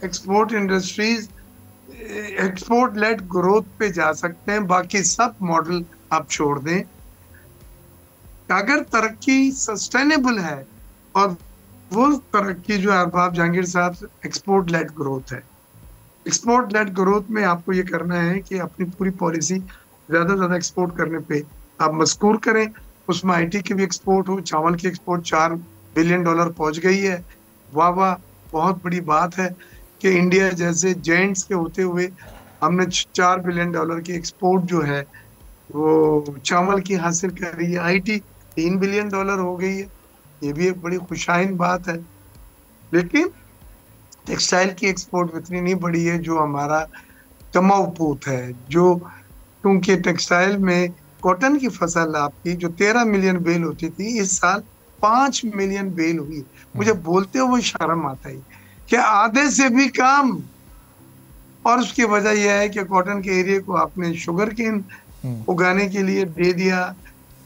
export industries, export led growth पे जा सकते हैं, बाकी सब मॉडल आप छोड़ दें। अगर तरक्की सस्टेनेबल है, और वो तरक्की जो अरबाब जहांगीर साहब एक्सपोर्ट लेड ग्रोथ है, एक्सपोर्ट लेड ग्रोथ में आपको ये करना है कि अपनी पूरी पॉलिसी ज़्यादा से ज़्यादा एक्सपोर्ट करने पे आप मजकूर करें। उसमें IT की भी एक्सपोर्ट हो, चावल की एक्सपोर्ट $4 बिलियन पहुंच गई है। वाह वाह, बहुत बड़ी बात है कि इंडिया जैसे जेंट्स के होते हुए हमने $4 बिलियन की एक्सपोर्ट जो है वो चावल की हासिल कर रही है। IT $3 बिलियन हो गई है, ये भी एक बड़ी खुशाइन बात है। लेकिन टेक्सटाइल की एक्सपोर्ट इतनी नहीं बढ़ी है जो हमारा कमाऊ पूत है, जो क्योंकि टेक्सटाइल में कॉटन की फसल आपकी जो 13 मिलियन बेल होती थी, इस साल 5 मिलियन बेल हुई। मुझे बोलते हुए शर्म आता है कि आधे से भी कम। और उसकी वजह यह है कि कॉटन के एरिया को आपने शुगर केन उगाने के लिए दे दिया,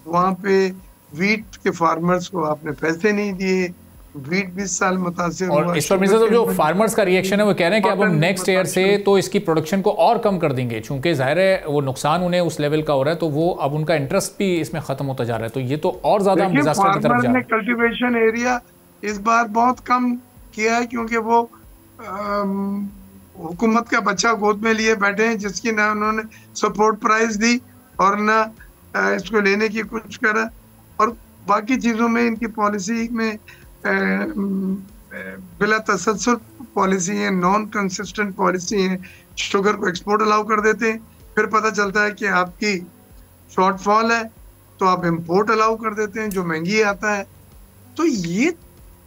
वहाँ पे वीट के फार्मर्स को आपने पैसे नहीं दिए, वीट 20 साल मुतासिर हुआ। और इस पर मिर्जा साहब जो फार्मर्स का रिएक्शन है वो कह रहे हैं कि अब हम नेक्स्ट ईयर से तो इसकी प्रोडक्शन को और कम कर देंगे, चूंकि जाहिर है वो नुकसान उन्हें उस लेवल का हो रहा है, तो वो अब उनका इंटरेस्ट भी इसमें खत्म होता जा रहा है, तो ये तो और ज्यादा हम डिजास्टर की तरफ जा रहे हैं। कल्टीवेशन एरिया इस बार बहुत कम किया है, क्योंकि वो हुकूमत का बच्चा गोद में लिए बैठे हैं, जिसकी ना उन्होंने सपोर्ट प्राइस दी और ना इसको लेने की कोशिश करा, और बाकी चीज़ों में इनकी पॉलिसी में बिला तसल्सल पॉलिसी है, नॉन कंसिस्टेंट पॉलिसी है। शुगर को एक्सपोर्ट अलाउ कर देते हैं, फिर पता चलता है कि आपकी शॉर्टफॉल है तो आप इंपोर्ट अलाउ कर देते हैं जो महंगी आता है। तो ये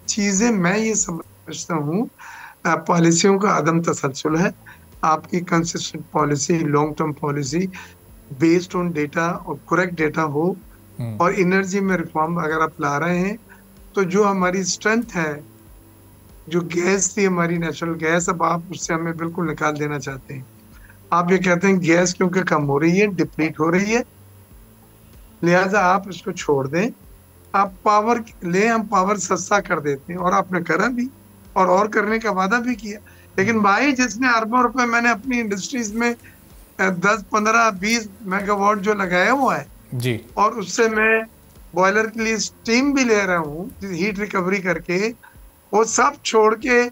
चीज़ें मैं ये समझता हूँ पॉलिसियों का अदम तसल्सल है। आपकी consistent policy, long term policy based on data और करेक्ट डेटा हो, और एनर्जी में रिफॉर्म अगर आप ला रहे हैं तो जो हमारी स्ट्रेंथ है, जो गैस थी हमारी नेचुरल गैस, अब आप उससे हमें बिल्कुल निकाल देना चाहते हैं। आप ये कहते हैं गैस क्योंकि कम हो रही है, डिप्लीट हो रही है, लिहाजा आप इसको छोड़ दें, आप पावर लें, हम पावर सस्ता कर देते हैं। और आपने करा भी और करने का वादा भी किया। लेकिन भाई जिसने अरबों रुपए मैंने अपनी इंडस्ट्रीज में 10, 15, 20 मेगावाट जो लगाया हुआ है जी, और उससे मैं बॉयलर के लिए स्टीम भी ले रहा हूँ हीट रिकवरी करके, वो सब छोड़ के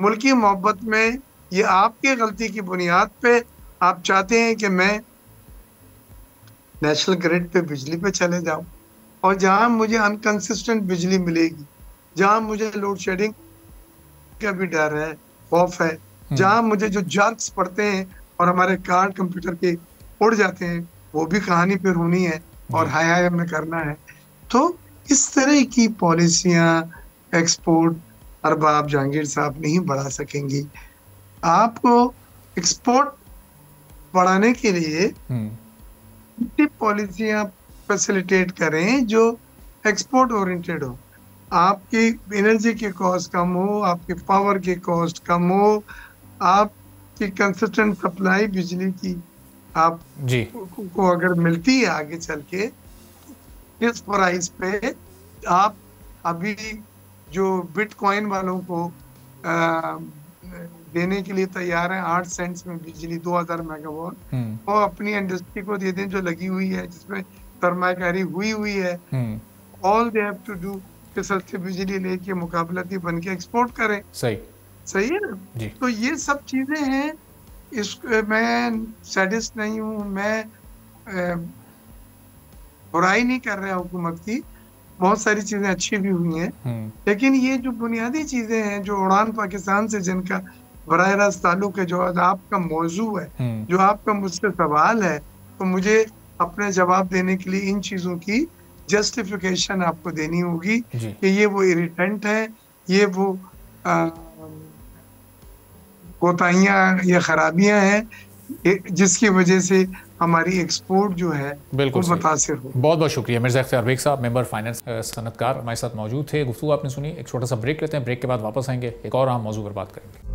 मुल्की मोहब्बत में, ये आपकी गलती की बुनियाद पे आप चाहते हैं कि मैं नेशनल ग्रिड पे बिजली पे चले जाऊं, और जहां मुझे अनकंसिस्टेंट बिजली मिलेगी, जहां मुझे लोड शेडिंग का भी डर है, खौफ है, जहां मुझे जो जर्क्स पड़ते हैं और हमारे कार्ड कंप्यूटर के उड़ जाते हैं, वो भी कहानी फिर होनी है और हाय हमें करना है। तो इस तरह की पॉलिसियां एक्सपोर्ट अरबाब जहांगीर साहब नहीं बढ़ा सकेंगी। आपको एक्सपोर्ट बढ़ाने के लिए पॉलिसियां फैसिलिटेट करें जो एक्सपोर्ट ओरिएंटेड हो, आपकी एनर्जी की कॉस्ट कम हो, आपकी पावर की कॉस्ट कम हो, आपकी कंसिस्टेंट सप्लाई बिजली की आप जी को अगर मिलती है आगे चल के इस प्राइस पे, आप अभी जो बिटकॉइन वालों को देने के लिए तैयार है 8 सेंट्स में बिजली 2000 मेगावाट, और अपनी इंडस्ट्री को दे दें जो लगी हुई है, जिसमें सरमायाकारी हुई है। All they have to do कि सस्ती बिजली लेके मुकाबलती बन के एक्सपोर्ट करें। सही है ना जी। तो ये सब चीजें हैं, इस मैं सैडिस्ट नहीं हूँ, मैं बुराई नहीं कर रहा हुकूमत की, बहुत सारी चीजें अच्छी भी हुई हैं, लेकिन ये जो बुनियादी चीजें हैं, जो उड़ान पाकिस्तान से जिनका बराह रास्त ताल्लुक है, जो आपका मौजू है, जो आपका मुझसे सवाल है, तो मुझे अपने जवाब देने के लिए इन चीजों की जस्टिफिकेशन आपको देनी होगी कि ये वो इरिटेंट है, ये वो कोताहियां या खराबियां हैं जिसकी वजह से हमारी एक्सपोर्ट जो है बिल्कुल मुतासिर हो। बहुत बहुत शुक्रिया मिर्जा इख्तियार बेग साहब, मेंबर फाइनेंस सनतकार हमारे साथ मौजूद थे। गुफ्तगू आपने सुनी, एक छोटा सा ब्रेक लेते हैं, ब्रेक के बाद वापस आएंगे, एक और अहम मौजू पर बात करेंगे।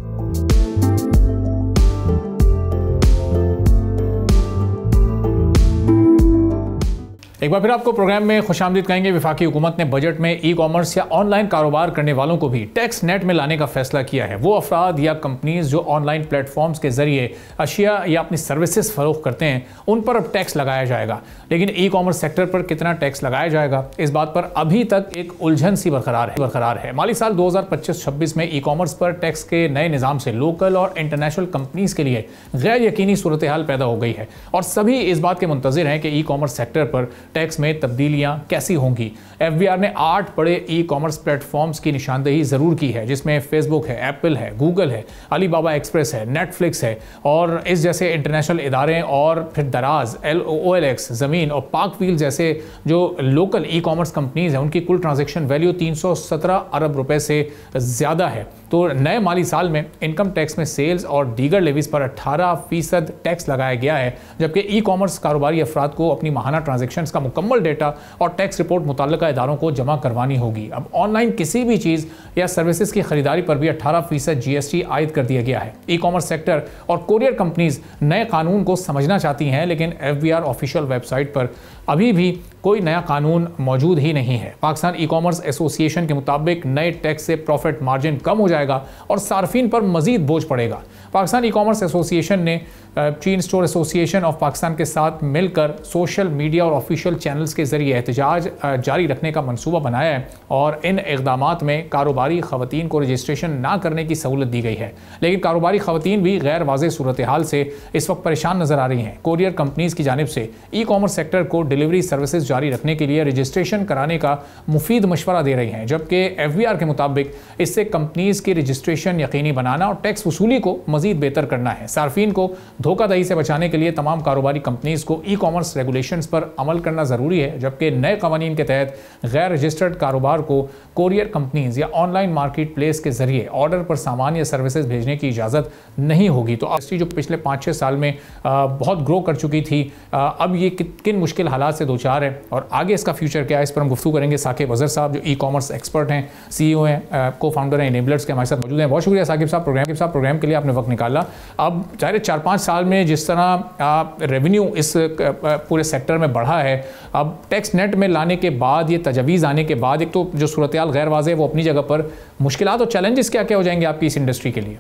एक बार फिर आपको प्रोग्राम में खुशामदीद कहेंगे। वफाकी हुकूमत ने बजट में ई कॉमर्स या ऑनलाइन कारोबार करने वालों को भी टैक्स नेट में लाने का फैसला किया है। वो अफराद या कंपनीज जो ऑनलाइन प्लेटफॉर्म्स के जरिए अशिया या अपनी सर्विसेज फरोख्त करते हैं, उन पर अब टैक्स लगाया जाएगा। लेकिन ई कॉमर्स सेक्टर पर कितना टैक्स लगाया जाएगा, इस बात पर अभी तक एक उलझन सी बरकरार है। माली साल 2025-26 में ई कॉमर्स पर टैक्स के नए निज़ाम से लोकल और इंटरनेशनल कंपनीज के लिए गैर यकीनी सूरत हाल पैदा हो गई है, और सभी इस बात के मुंतज़िर हैं कि ई कॉमर्स सेक्टर पर टैक्स में तब्दीलियां कैसी होंगी। एफबीआर ने 8 बड़े ई कॉमर्स प्लेटफॉर्म्स की निशानदेही जरूर की है, जिसमें फेसबुक है, एप्पल है, गूगल है, अलीबाबा एक्सप्रेस है, नेटफ्लिक्स है, और इस जैसे इंटरनेशनल इदारे, और फिर दराज, OLX, ज़मीन और पाक व्हील जैसे जो लोकल ई कॉमर्स कंपनीज हैं, उनकी कुल ट्रांजैक्शन वैल्यू 317 अरब रुपए से ज़्यादा है। तो नए माली साल में इनकम टैक्स में सेल्स और दीगर लेवीज पर 18% टैक्स लगाया गया है, जबकि ई कॉमर्स कारोबारी अफराद को अपनी माहाना ट्रांजैक्शंस का मुकम्मल डेटा और टैक्स रिपोर्ट मुतल्लिका इदारों को जमा करवानी होगी। अब ऑनलाइन किसी भी चीज़ या सर्विसेज की खरीदारी पर भी 18% GST आयद कर दिया गया है। ई कॉमर्स सेक्टर और कोरियर कंपनीज नए कानून को समझना चाहती हैं, लेकिन FBR ऑफिशियल वेबसाइट पर अभी भी कोई नया कानून मौजूद ही नहीं है। पाकिस्तान ई कॉमर्स एसोसिएशन के मुताबिक नए टैक्स से प्रॉफिट मार्जिन कम हो जाएगा और सार्फिन पर मजीद बोझ पड़ेगा। पाकिस्तान ई कॉमर्स एसोसिएशन ने चीन स्टोर एसोसिएशन ऑफ पाकिस्तान के साथ मिलकर सोशल मीडिया और ऑफिशियल चैनल्स के जरिए एहतजाज जारी रखने का मंसूबा बनाया है और इन इक़दामात में कारोबारी ख़वातीन को रजिस्ट्रेशन ना करने की सहूलत दी गई है। लेकिन कारोबारी ख़वातीन भी गैर वाज़ेह सूरत हाल से इस वक्त परेशान नजर आ रही हैं। कोरियर कंपनीज़ की जानिब से ई कॉमर्स सेक्टर को डिलीवरी सर्विसेज जारी रखने के लिए रजिस्ट्रेशन कराने का मुफीद मशवरा दे रही हैं, जबकि FBR के मुताबिक इससे कंपनीज़ की रजिस्ट्रेशन यकीनी बनाना और टैक्स वसूली को मजीद बेहतर करना है। सार्फिन को धोखाधड़ी से बचाने के लिए तमाम कारोबारी कंपनीज को ई कॉमर्स रेगुलेशंस पर अमल करना ज़रूरी है, जबकि नए कवानीन के तहत गैर रजिस्टर्ड कारोबार को कोरियर कंपनीज या ऑनलाइन मार्केट प्लेस के जरिए ऑर्डर पर सामान या सर्विसेज भेजने की इजाज़त नहीं होगी। तो इंडस्ट्री जो पिछले 5-6 साल में बहुत ग्रो कर चुकी थी, अब ये किन मुश्किल हालात से दो चार है और आगे इसका फ्यूचर क्या है, इस पर हम गुफ्तगू करेंगे। साकिब अजहर साहब जो ई कॉमर्स एक्सपर्ट हैं, CEO हैं, को फाउंडर हैं इनेबलर्स के, हमारे साथ मौजूद हैं। बहुत शुक्रिया साकिब साहब प्रोग्राम के लिए आपने वक्त निकाला। अब चाहे 4-5 साल में जिस तरह रेवेन्यू इस पूरे सेक्टर में बढ़ा है, अब टैक्स नेट में लाने के बाद, ये तजवीज़ आने के बाद, एक तो जो सूरत हाल गैर वाज़ेह वो अपनी जगह पर, मुश्किलात और चैलेंजेस क्या क्या हो जाएंगे आपकी इस इंडस्ट्री के लिए?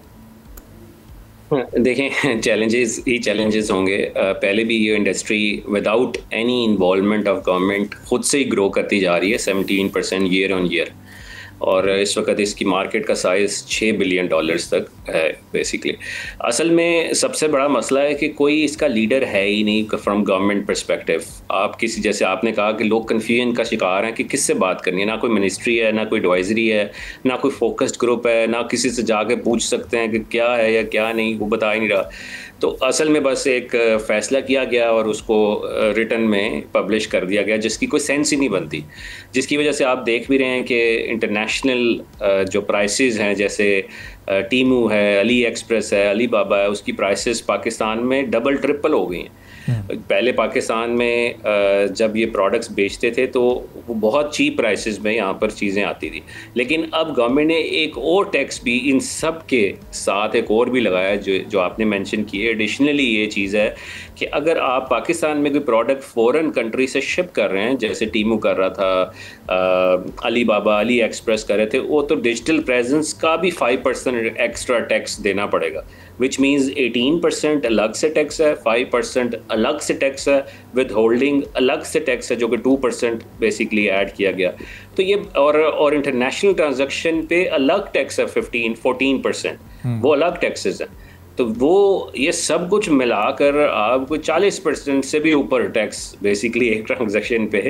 देखें, चैलेंजेस होंगे। पहले भी ये industry without any involvement of government खुद से ही ग्रो करती जा रही है 17% ईयर ऑन ईयर, और इस वक्त इसकी मार्केट का साइज़ $6 बिलियन तक है बेसिकली। असल में सबसे बड़ा मसला है कि कोई इसका लीडर है ही नहीं फ्रॉम गवर्नमेंट पर्सपेक्टिव। आप किसी, जैसे आपने कहा कि लोग कन्फ्यूजन का शिकार हैं कि किससे बात करनी है, ना कोई मिनिस्ट्री है, ना कोई एडवाइजरी है, ना कोई फोकस्ड ग्रुप है, ना किसी से जाके पूछ सकते हैं कि क्या है या क्या नहीं, वो बता ही नहीं रहा। तो असल में बस एक फ़ैसला किया गया और उसको रिटन में पब्लिश कर दिया गया, जिसकी कोई सेंस ही नहीं बनती, जिसकी वजह से आप देख भी रहे हैं कि इंटरनेशनल जो प्राइसेस हैं, जैसे टीमू है, अली एक्सप्रेस है, अली बाबा है, उसकी प्राइसेस पाकिस्तान में डबल ट्रिपल हो गई हैं। पहले पाकिस्तान में जब ये प्रोडक्ट्स बेचते थे तो वो बहुत चीप प्राइसेस में यहाँ पर चीज़ें आती थी, लेकिन अब गवर्नमेंट ने एक और टैक्स भी इन सब के साथ एक और भी लगाया जो आपने मेंशन की है। एडिशनली ये चीज़ है कि अगर आप पाकिस्तान में कोई प्रोडक्ट फ़ॉरेन कंट्री से शिप कर रहे हैं, जैसे टीमू कर रहा था, अली बाबा, अली एक्सप्रेस कर रहे थे, वो तो डिजिटल प्रेजेंस का भी 5% एक्स्ट्रा टैक्स देना पड़ेगा, विच मीन्स 18% अलग से टैक्स है, 5% अलग से टैक्स है, विद होल्डिंग अलग से टैक्स है, जो कि 2% बेसिकली ऐड किया गया। तो ये और इंटरनेशनल ट्रांजैक्शन पे अलग टैक्स है 14% वो अलग टैक्सेस हैं। तो वो ये सब कुछ मिलाकर आपको 40% से भी ऊपर टैक्स बेसिकली एक ट्रांजैक्शन पे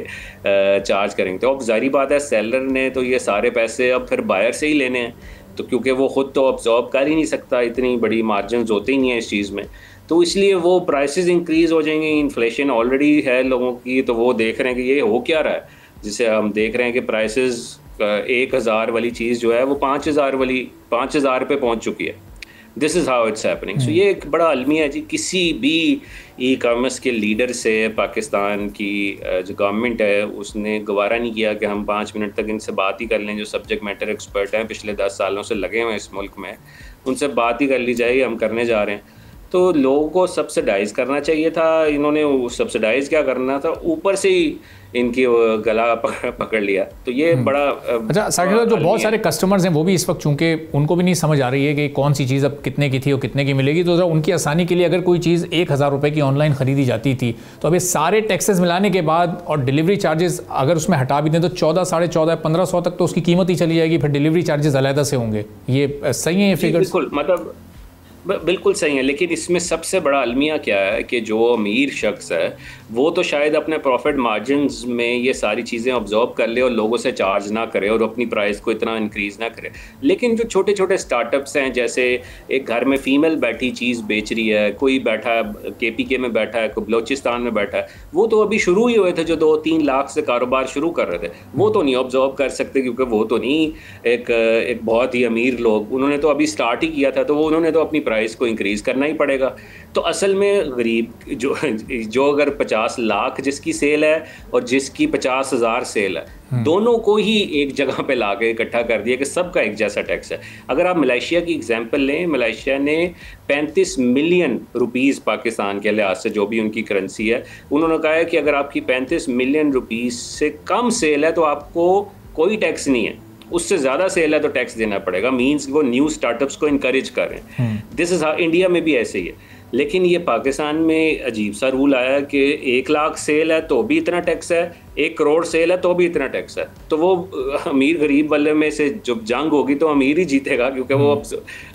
चार्ज करेंगे। तो अब जाहिर बात है सेलर ने तो ये सारे पैसे अब फिर बायर से ही लेने हैं, तो क्योंकि वो खुद तो अब्जॉर्ब कर ही नहीं सकता, इतनी बड़ी मार्जिन होते ही नहीं है इस चीज़ में, तो इसलिए वो प्राइसेस इंक्रीज़ हो जाएंगे। इन्फ्लेशन ऑलरेडी है लोगों की, तो वो देख रहे हैं कि ये हो क्या रहा है, जिसे हम देख रहे हैं कि प्राइसेस 1000 वाली चीज़ जो है वो 5000 पे पहुंच चुकी है। This is how it's happening. So ये एक बड़ा अलमिया है जी। किसी भी ई कॉमर्स के लीडर से पाकिस्तान की जो गवर्नमेंट है उसने गवारा नहीं किया कि हम 5 मिनट तक इनसे बात ही कर लें, जो सब्जेक्ट मैटर एक्सपर्ट हैं, पिछले 10 सालों से लगे हुए हैं इस मुल्क में, उनसे बात ही कर ली जाए, हम करने जा रहे हैं। तो लोगों को सब्सिडाइज़ करना चाहिए था, इन्होंने सब्सिडाइज़ क्या करना था, ऊपर से ही इनकी गला पकड़ लिया। तो ये बड़ा अच्छा साकिब साहब, जो बहुत सारे कस्टमर्स हैं वो भी इस वक्त चूंकि उनको भी नहीं समझ आ रही है कि कौन सी चीज़ अब कितने की थी और कितने की मिलेगी, तो उनकी आसानी के लिए अगर कोई चीज़ 1000 रुपये की ऑनलाइन ख़रीदी जाती थी, तो अब ये सारे टैक्सेस मिलाने के बाद और डिलीवरी चार्जेस अगर उसमें हटा भी दें तो 14, 14.5, 1500 तक तो उसकी कीमत ही चली जाएगी, फिर डिलीवरी चार्जेस अलहदा से होंगे। ये सही है ये फिगर्स? बिल्कुल, मतलब बिल्कुल सही है, लेकिन इसमें सबसे बड़ा अलमिया क्या है कि जो अमीर शख्स है वो तो शायद अपने प्रॉफिट मार्जिन्स में ये सारी चीज़ें ऑब्जॉर्व कर ले और लोगों से चार्ज ना करे और अपनी प्राइस को इतना इंक्रीज़ ना करे, लेकिन जो छोटे छोटे स्टार्टअप्स हैं, जैसे एक घर में फ़ीमेल बैठी चीज़ बेच रही है, कोई बैठा है KPK में बैठा है, कोई बलोचिस्तान में बैठा है, वो तो अभी शुरू ही हुए थे, जो 2-3 लाख से कारोबार शुरू कर रहे थे, वो तो नहीं ऑब्जॉर्व कर सकते क्योंकि वो तो नहीं एक बहुत ही अमीर लोग, उन्होंने तो अभी स्टार्ट ही किया था, तो वो उन्होंने तो अपनी प्राइस को इंक्रीज करना ही पड़ेगा। तो असल में गरीब जो अगर 50 लाख जिसकी सेल है और जिसकी 50,000 सेल है, दोनों को ही एक जगह पे लाके इकट्ठा कर दिया कि सबका एक जैसा टैक्स है। अगर आप मलेशिया की एग्जांपल लें, मलेशिया ने 35 मिलियन रुपीस पाकिस्तान के लिहाज से जो भी उनकी करेंसी है, उन्होंने कहा है कि अगर आपकी 35 मिलियन रुपीस से कम सेल है तो आपको कोई टैक्स नहीं है, उससे ज्यादा सेल है तो टैक्स देना पड़ेगा। मींस वो न्यू स्टार्टअप्स को इनकरेज कर रहे हैं। दिस इज हाउ इंडिया में भी ऐसे ही है, लेकिन ये पाकिस्तान में अजीब सा रूल आया कि 1 लाख सेल है तो भी इतना टैक्स है, 1 करोड़ सेल है तो भी इतना टैक्स है। तो वो अमीर गरीब वाले में से जब जंग होगी तो अमीर ही जीतेगा, क्योंकि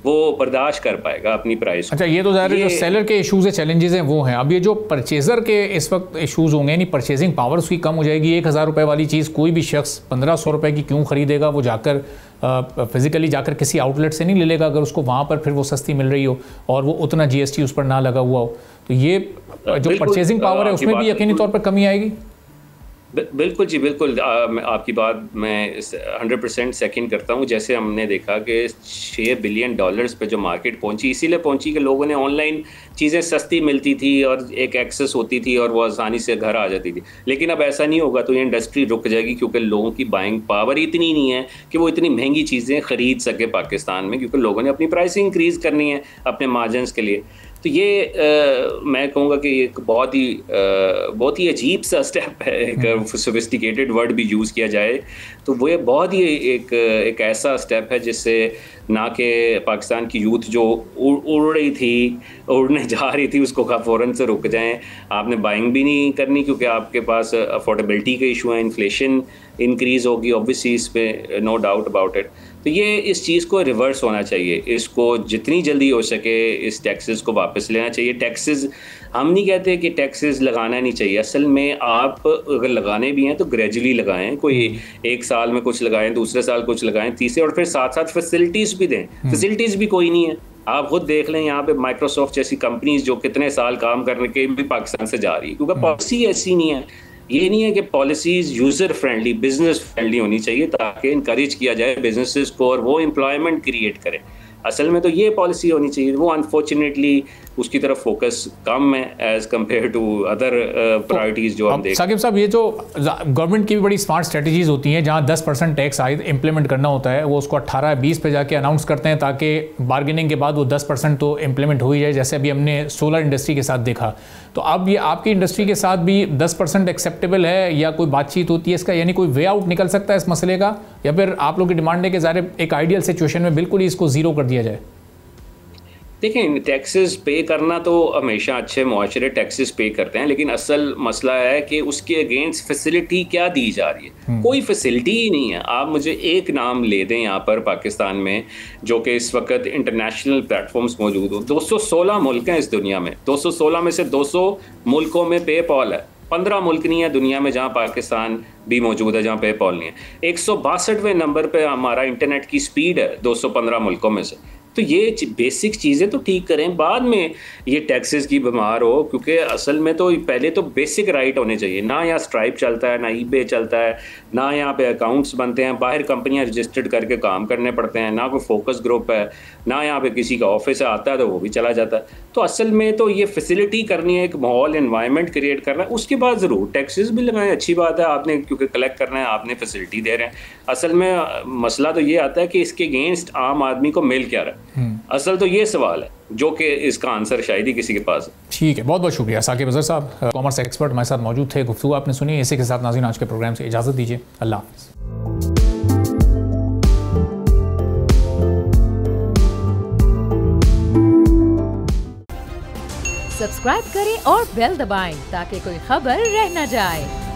वो बर्दाश्त कर पाएगा अपनी प्राइस। अच्छा, ये तो ज़ाहिर है जो सेलर के इशूज़ है, चैलेंजेस हैं वो हैं। अब ये जो परचेज़र के इस वक्त इशूज़ होंगे, यानी परचेजिंग पावर उसकी कम हो जाएगी। 1,000 रुपये वाली चीज़ कोई भी शख्स 1,500 रुपये की क्यों खरीदेगा? वो जाकर फिजिकली जाकर किसी आउटलेट से नहीं ले लेगा अगर उसको वहाँ पर फिर वो सस्ती मिल रही हो और वो उतना GST उस पर ना लगा हुआ हो। तो ये जो परचेजिंग पावर है उसमें भी यकीनी तौर पर कमी आएगी। बिल्कुल जी, बिल्कुल। आपकी बात मैं 100% सेकंड करता हूँ। जैसे हमने देखा कि $6 बिलियन पे जो मार्केट पहुंची, इसीलिए पहुंची कि लोगों ने ऑनलाइन चीज़ें सस्ती मिलती थी और एक एक्सेस होती थी और वो आसानी से घर आ जाती थी। लेकिन अब ऐसा नहीं होगा, तो ये इंडस्ट्री रुक जाएगी, क्योंकि लोगों की बाइंग पावर इतनी नहीं है कि वो इतनी महंगी चीज़ें खरीद सके पाकिस्तान में, क्योंकि लोगों ने अपनी प्राइसिंग इंक्रीज़ करनी है अपने मार्जिनस के लिए। तो ये मैं कहूँगा कि एक बहुत ही अजीब सा स्टेप है। एक सोफिस्टिकेटेड वर्ड भी यूज़ किया जाए तो वो बहुत ही एक ऐसा स्टेप है जिससे ना कि पाकिस्तान की यूथ जो उड़ने जा रही थी उसको फ़ौरन से रुक जाएं। आपने बाइंग भी नहीं करनी, क्योंकि आपके पास अफोर्डेबिलिटी के इशू हैं, इन्फ्लेशन इंक्रीज़ होगी ऑब्वियसली, इस पे नो डाउट अबाउट इट। तो ये इस चीज़ को रिवर्स होना चाहिए, इसको जितनी जल्दी हो सके इस टैक्सेस को वापस लेना चाहिए। टैक्सेस हम नहीं कहते कि टैक्सेस लगाना नहीं चाहिए, असल में आप अगर लगाने भी हैं तो ग्रेजुअली लगाएं। कोई 1 साल में कुछ लगाएं, दूसरे साल कुछ लगाएं, तीसरे, और फिर साथ साथ फैसिलिटीज़ भी दें। फैसिलिटीज़ भी कोई नहीं है, आप खुद देख लें यहाँ पे माइक्रोसॉफ्ट जैसी कंपनीज जो कितने साल काम करने के भी पाकिस्तान से जा रही है, क्योंकि पॉलिसी ऐसी नहीं है। ये नहीं है कि policies user friendly, business friendly होनी चाहिए ताकि इनकरेज किया जाए बिजनेसेस को और वो एम्प्लॉयमेंट क्रिएट करें। असल में तो ये पॉलिसी होनी चाहिए, वो अनफॉर्चुनेटली उसकी तरफ फोकस कम है as compared to other priorities जो हम देखते हैं। साकिब साहब, ये जो गवर्नमेंट की भी बड़ी स्मार्ट स्ट्रेटजीज़ होती हैं, जहाँ 10% टैक्स आयद इंप्लीमेंट करना होता है, वो उसको 18-20 पे जाके अनाउंस करते हैं ताकि बार्गेनिंग के बाद वो 10% तो इम्प्लीमेंट हो ही जाए, जैसे अभी हमने सोलर इंडस्ट्री के साथ देखा। तो अब ये आपकी इंडस्ट्री के साथ भी 10% एक्सेप्टेबल है या कोई बातचीत होती है इसका, यानी कोई वे आउट निकल सकता है इस मसले का, या फिर आप लोग की डिमांड है कि ज़ाहिर एक आइडियल सिचुएशन में बिल्कुल ही इसको ज़ीरो कर दिया जाए? देखें, टैक्सेस पे करना तो हमेशा अच्छे मुआशरे टैक्सेस पे करते हैं, लेकिन असल मसला है कि उसके अगेंस्ट फैसिलिटी क्या दी जा रही है। कोई फैसिलिटी ही नहीं है। आप मुझे एक नाम ले दें यहाँ पर पाकिस्तान में जो कि इस वक्त इंटरनेशनल प्लेटफॉर्म्स मौजूद हो। 216 मुल्क हैं इस दुनिया में, 216 में से 200 मुल्कों में पेपॉल है। 15 मुल्क नहीं है दुनिया में जहाँ पाकिस्तान भी मौजूद है, जहाँ पेपॉल नहीं है। 162वें नंबर पे हमारा इंटरनेट की स्पीड है 215 मुल्कों में से। तो ये बेसिक चीज़ें तो ठीक करें, बाद में ये टैक्सेस की बीमार हो, क्योंकि असल में तो पहले तो बेसिक राइट होने चाहिए। ना यहाँ स्ट्राइप चलता है, ना ईबे चलता है, ना यहाँ पे अकाउंट्स बनते हैं, बाहर कंपनियाँ रजिस्टर्ड करके काम करने पड़ते हैं, ना कोई फोकस ग्रुप है, ना यहाँ पे किसी का ऑफिस आता है तो वो भी चला जाता है। तो असल में तो ये फैसिलिटी करनी है, एक माहौल एनवायरनमेंट क्रिएट करना है, उसके बाद ज़रूर टैक्सेस भी लगाएं, अच्छी बात है, आपने क्योंकि कलेक्ट करना है, आपने फैसिलिटी दे रहे हैं। असल में मसला तो ये आता है कि इसके अगेंस्ट आम आदमी को मिल क्या रहा है। असल तो ये सवाल है जो कि इसका आंसर शायद ही किसी के पास है। ठीक है, बहुत बहुत शुक्रिया साकिब अजहर साहब, कॉमर्स एक्सपर्ट हमारे साथ मौजूद थे। गुफ्तगू आपने सुनी, इसी के साथ नाज़रीन आज के प्रोग्राम से इजाज़त दीजिए। अल्लाह हाफ़िज़। सब्सक्राइब करें और बेल दबाएं ताकि कोई खबर रह न जाए।